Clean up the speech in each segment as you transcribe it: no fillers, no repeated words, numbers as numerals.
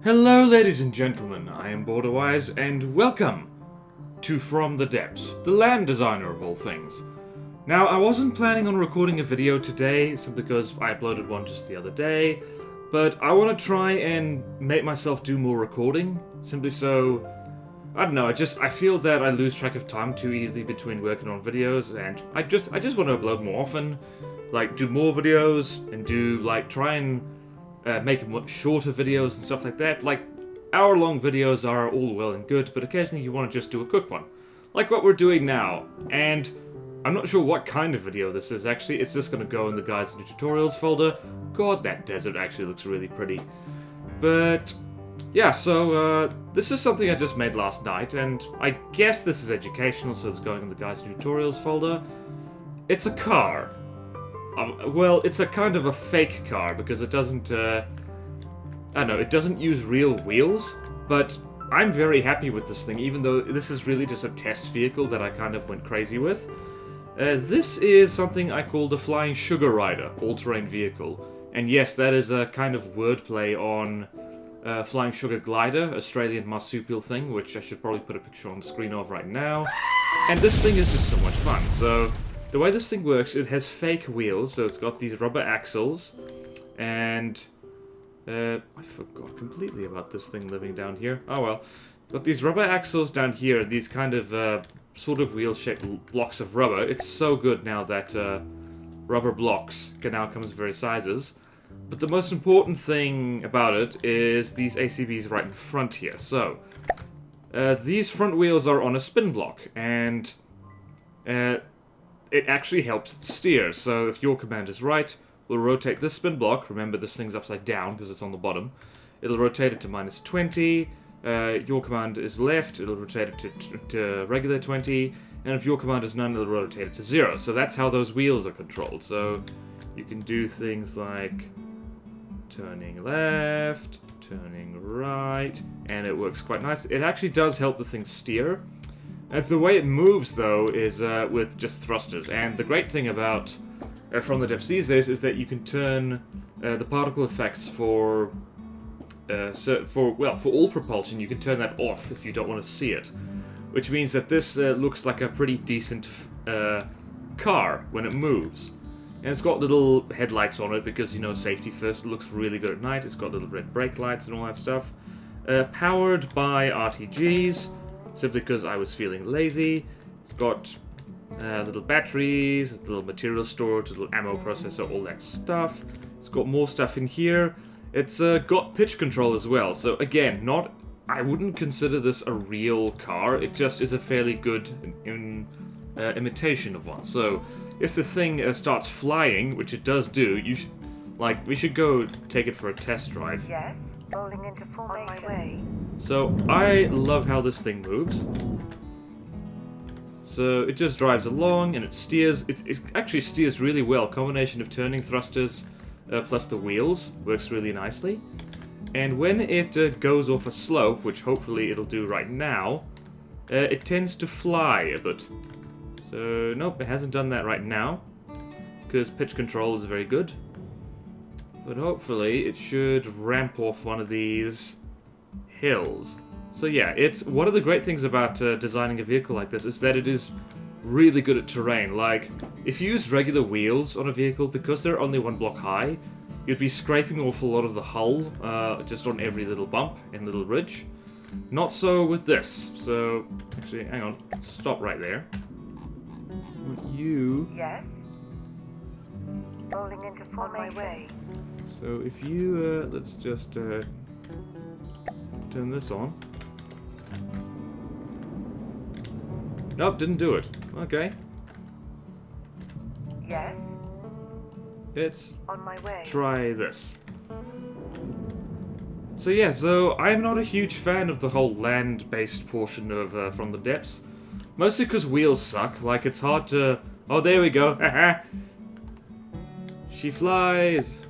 Hello ladies and gentlemen, I am BorderWise and welcome to From the Depths, the land designer of all things. Now, I wasn't planning on recording a video today, simply because I uploaded one just the other day, but I want to try and make myself do more recording, simply so, I don't know, I feel that I lose track of time too easily between working on videos, and I just want to upload more often, like do more videos, and try and make much shorter videos and stuff like that. Like, hour-long videos are all well and good, but occasionally you want to just do a quick one. Like what we're doing now. And I'm not sure what kind of video this is, actually. It's just going to go in the guides and tutorials folder. God, that desert actually looks really pretty. But, yeah, so, this is something I just made last night, and I guess this is educational, so it's going in the guides and tutorials folder. It's a car. Well, it's a kind of a fake car, because it doesn't, I don't know, it doesn't use real wheels, but I'm very happy with this thing, even though this is really just a test vehicle that I kind of went crazy with. This is something I call the Flying Sugar Rider, all-terrain vehicle. And yes, that is a kind of wordplay on Flying Sugar Glider, Australian marsupial thing, which I should probably put a picture on the screen of right now. And this thing is just so much fun, so the way this thing works, it has fake wheels, so it's got these rubber axles, and I forgot completely about this thing living down here. Oh well. Got these rubber axles down here, these kind of sort of wheel-shaped blocks of rubber. It's so good now that rubber blocks can now come in various sizes. But the most important thing about it is these ACBs right in front here. So, these front wheels are on a spin block, and it actually helps steer. So if your command is right, we'll rotate this spin block. Remember, this thing's upside down because it's on the bottom. It'll rotate it to -20. Your command is left, it'll rotate it to regular 20. And if your command is none, it'll rotate it to 0. So that's how those wheels are controlled. So you can do things like turning left, turning right, and it works quite nice. It actually does help the thing steer. And the way it moves, though, is with just thrusters. And the great thing about From the Depths these days is that you can turn the particle effects for all propulsion. You can turn that off if you don't want to see it, which means that this looks like a pretty decent car when it moves. And it's got little headlights on it because, you know, safety first. It looks really good at night. It's got little red brake lights and all that stuff. Powered by RTGs. Simply because I was feeling lazy. It's got little batteries, little material storage, little ammo processor, all that stuff. It's got more stuff in here. It's got pitch control as well. So again, I wouldn't consider this a real car. It just is a fairly good imitation of one. So if the thing starts flying, which it does do, we should go take it for a test drive. Yes, rolling into formation. So, I love how this thing moves. So, it just drives along, and it steers. It actually steers really well. Combination of turning thrusters plus the wheels works really nicely. And when it goes off a slope, which hopefully it'll do right now, it tends to fly a bit. So, nope, it hasn't done that right now, because pitch control is very good. But hopefully it should ramp off one of these hills. So yeah, it's one of the great things about designing a vehicle like this is that it is really good at terrain. Like, if you use regular wheels on a vehicle, because they're only one block high, you'd be scraping off a lot of the hull just on every little bump and little ridge. Not so with this. So, actually, hang on, stop right there. Yes. Rolling into formation. So if you, let's just turn this on. Nope, didn't do it. Okay. Yes. Let's On my way. try this. So yeah, so I'm not a huge fan of the whole land-based portion of From the Depths. Mostly because wheels suck. Like, it's hard to... Oh, there we go. Haha. She flies.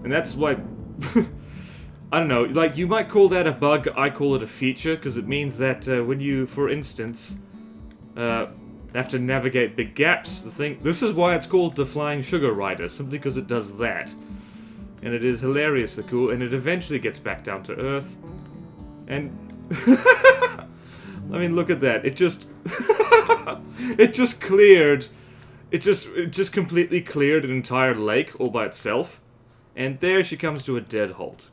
And that's why... I don't know, like, you might call that a bug, I call it a feature, because it means that when you, for instance, have to navigate big gaps, this is why it's called the Flying Sugar Rider, simply because it does that. And it is hilariously cool, and it eventually gets back down to Earth. And... I mean, look at that. It just... it just cleared... It just completely cleared an entire lake all by itself. And there she comes to a dead halt.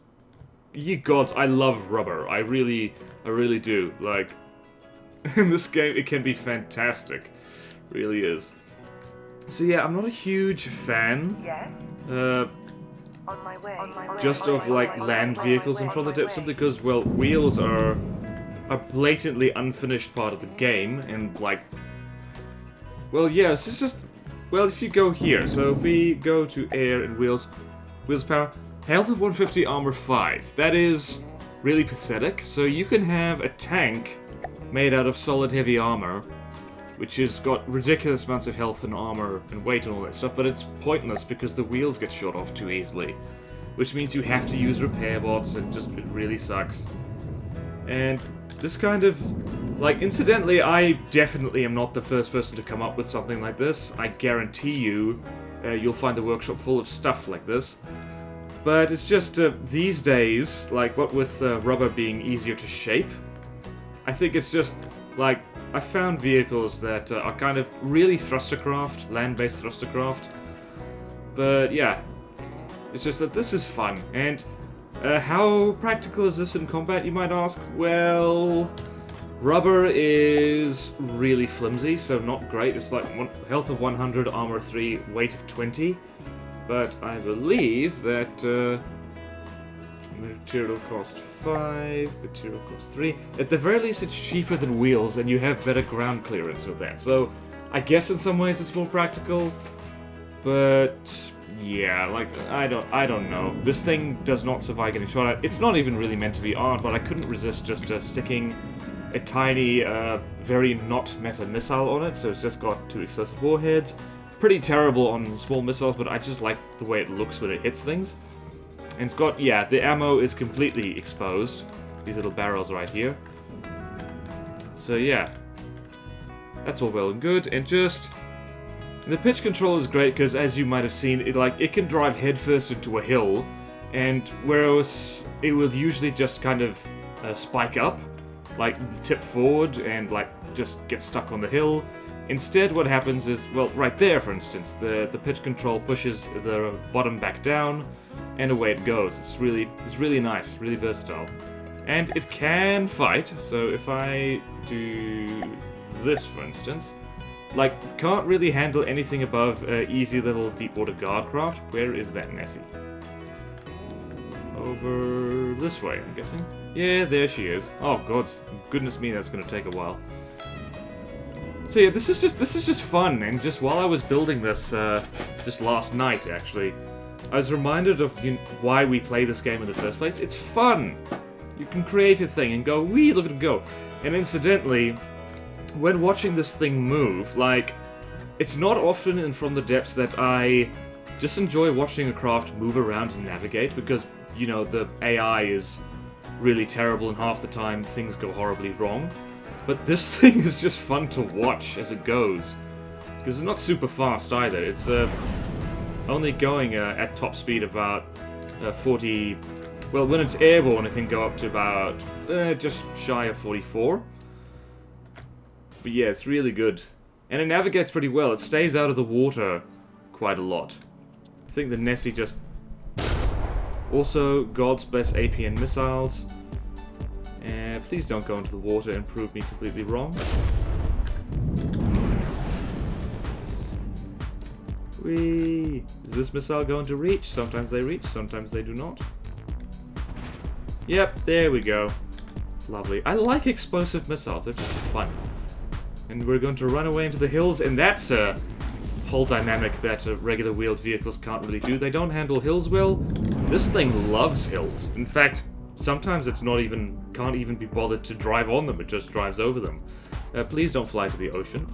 Ye gods, I love rubber. I really do. Like, in this game, it can be fantastic. Really is. So yeah, I'm not a huge fan. Yes. On my way. Just of like land vehicles in front of the depths, because well, wheels are a blatantly unfinished part of the game, and like, well, yeah, it's just, well, if you go here, so if we go to air and wheels power, health of 150, armor 5. That is really pathetic. So you can have a tank made out of solid heavy armor, which has got ridiculous amounts of health and armor and weight and all that stuff, but it's pointless because the wheels get shot off too easily. Which means you have to use repair bots, and just, it really sucks. And this kind of, like, incidentally, I definitely am not the first person to come up with something like this. I guarantee you, you'll find the workshop full of stuff like this. But it's just, these days, like, what with rubber being easier to shape, I think it's just, like, I found vehicles that are kind of really thrustercraft, land-based thrustercraft. But yeah, it's just that this is fun. And how practical is this in combat, you might ask? Well, rubber is really flimsy, so not great. It's like health of 100, armor 3, weight of 20. But I believe that material cost 5, material cost 3. At the very least, it's cheaper than wheels, and you have better ground clearance with that. So, I guess in some ways it's more practical, but yeah, like, I don't know. This thing does not survive getting shot at. It's not even really meant to be armed, but I couldn't resist just sticking a tiny, very not meta missile on it, so it's just got 2 explosive warheads. Pretty terrible on small missiles, but I just like the way it looks when it hits things. And it's got, yeah, the ammo is completely exposed. These little barrels right here. So yeah, that's all well and good. And just, the pitch control is great because, as you might have seen, it can drive headfirst into a hill, and whereas it will usually just kind of spike up, like tip forward and like just get stuck on the hill. Instead, what happens is, well, right there, for instance, the pitch control pushes the bottom back down, and away it goes. It's really nice, really versatile. And it can fight, so if I do this, for instance, like, can't really handle anything above easy little deep water guard craft. Where is that Nessie? Over this way, I'm guessing. Yeah, there she is. Oh, goodness me, that's gonna take a while. So yeah, this is just fun, and just while I was building this, just last night, actually, I was reminded of why we play this game in the first place. It's fun! You can create a thing and go, wee, look at it go. And incidentally, when watching this thing move, like, it's not often in From the Depths that I just enjoy watching a craft move around and navigate, because, you know, the AI is really terrible and half the time things go horribly wrong. But this thing is just fun to watch as it goes, because it's not super fast either. It's only going at top speed about 40... Well, when it's airborne, it can go up to about just shy of 44. But yeah, it's really good. And it navigates pretty well. It stays out of the water quite a lot. I think the Nessie just... Also, God's bless APN missiles. Please don't go into the water and prove me completely wrong. Whee! Is this missile going to reach? Sometimes they reach, sometimes they do not. Yep, there we go. Lovely. I like explosive missiles, they're just fun. And we're going to run away into the hills, and that's a whole dynamic that regular wheeled vehicles can't really do. They don't handle hills well. This thing loves hills. In fact, sometimes it's can't even be bothered to drive on them, it just drives over them. Please don't fly to the ocean.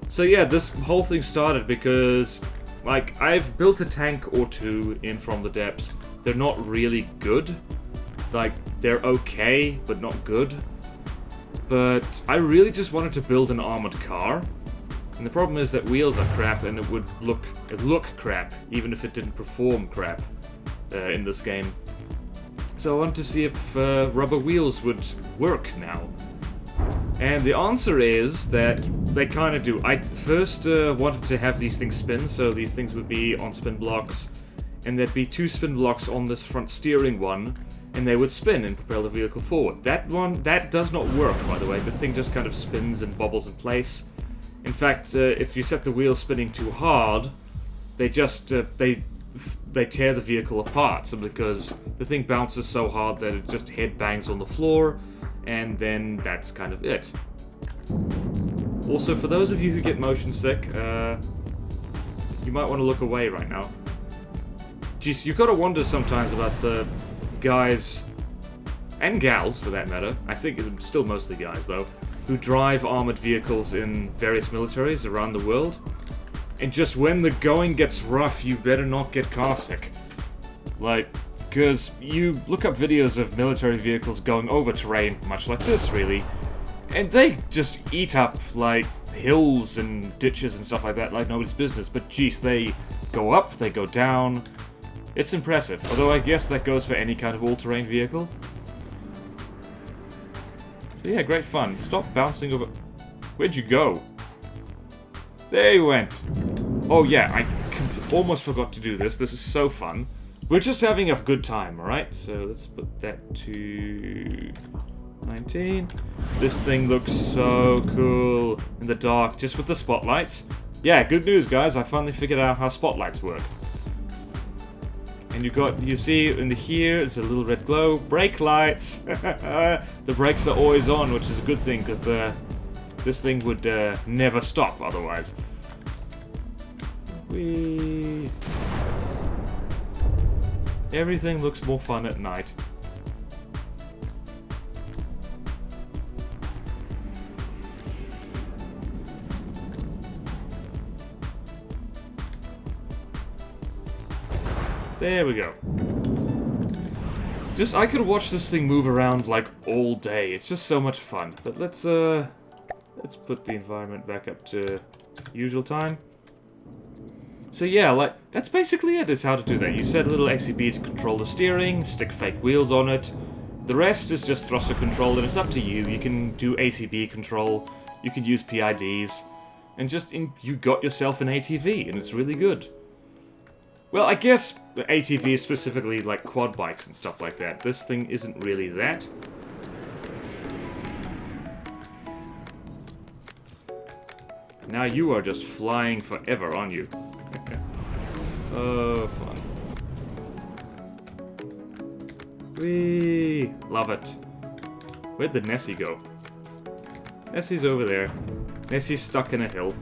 So yeah, this whole thing started because, like, I've built a tank or two in From the Depths. They're not really good. Like, they're okay, but not good. But I really just wanted to build an armored car. And the problem is that wheels are crap, and it would look crap, even if it didn't perform crap in this game. So I wanted to see if rubber wheels would work now. And the answer is that they kind of do. I first wanted to have these things spin, so these things would be on spin blocks, and there'd be 2 spin blocks on this front steering one, and they would spin and propel the vehicle forward. That does not work, by the way. The thing just kind of spins and bobbles in place. In fact, if you set the wheels spinning too hard, they just they tear the vehicle apart, simply because the thing bounces so hard that it just head bangs on the floor, and then that's kind of it. Also, for those of you who get motion sick, you might want to look away right now. Jeez, you've got to wonder sometimes about the guys, and gals for that matter, I think it's still mostly guys though, who drive armored vehicles in various militaries around the world. And just when the going gets rough, you better not get car sick. Like, because you look up videos of military vehicles going over terrain, much like this really, and they just eat up, like, hills and ditches and stuff like that like nobody's business. But geez, they go up, they go down. It's impressive, although I guess that goes for any kind of all-terrain vehicle. So yeah, great fun. Stop bouncing over... Where'd you go? There you went. Oh yeah, I almost forgot to do this. This is so fun. We're just having a good time, alright? So let's put that to 19. This thing looks so cool in the dark, just with the spotlights. Yeah, good news, guys. I finally figured out how spotlights work. And you see in here, it's a little red glow. Brake lights! The brakes are always on, which is a good thing, because this thing would never stop otherwise. Whee! Everything looks more fun at night. There we go. I could watch this thing move around like all day. It's just so much fun. But let's put the environment back up to usual time. So yeah, like, that's basically it, is how to do that. You set a little ACB to control the steering, stick fake wheels on it. The rest is just thruster control, and it's up to you. You can do ACB control, you can use PIDs, and you got yourself an ATV, and it's really good. Well, I guess the ATV is specifically like quad bikes and stuff like that. This thing isn't really that. Now you are just flying forever, aren't you? Oh, fun. Whee! Love it. Where'd the Nessie go? Nessie's over there. Nessie's stuck in a hill.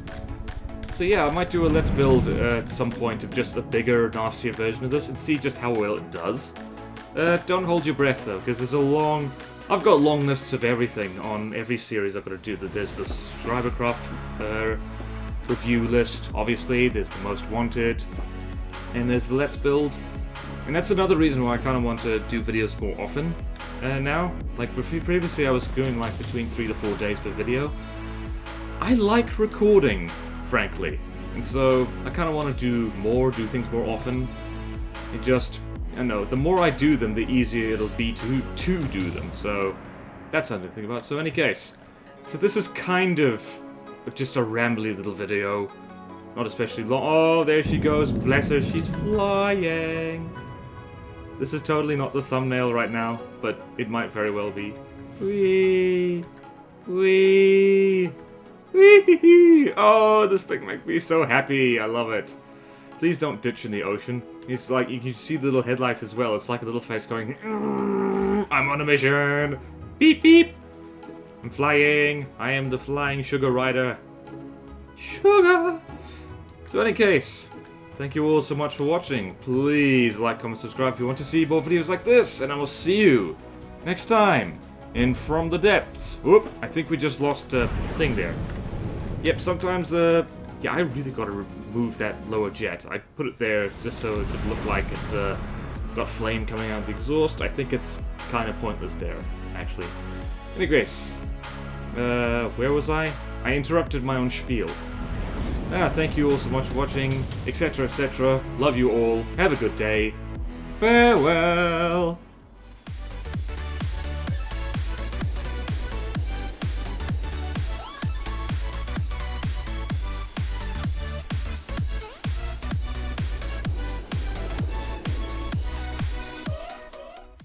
So yeah, I might do a let's build at some point of just a bigger, nastier version of this and see just how well it does. Don't hold your breath though, because I've got long lists of everything on every series I've got to do. There's the Subscribercraft review list, obviously, there's the Most Wanted, and there's the Let's Build. And that's another reason why I kind of want to do videos more often now. Like previously I was doing like between 3 to 4 days per video. I like recording, frankly, and so I kind of want to do things more often. It just, I know, the more I do them, the easier it'll be to do them, so that's something to think about. So in any case, so this is kind of just a rambly little video, not especially long. Oh, there she goes, bless her, she's flying. This is totally not the thumbnail right now, but it might very well be. Whee! Whee! Whee! Oh, this thing makes me so happy, I love it. Please don't ditch in the ocean. It's like, you can see the little headlights as well, it's like a little face going, I'm on a mission! Beep beep! I'm flying! I am the flying sugar rider. Sugar! So in any case, thank you all so much for watching. Please like, comment, subscribe if you want to see more videos like this, and I will see you next time in From the Depths. Whoop, I think we just lost a thing there. Yep, sometimes, yeah, I really gotta remove that lower jet. I put it there just so it would look like it's got flame coming out of the exhaust. I think it's kind of pointless there, actually. Anyways, where was I? I interrupted my own spiel. Thank you all so much for watching, etc., etc. Love you all. Have a good day. Farewell.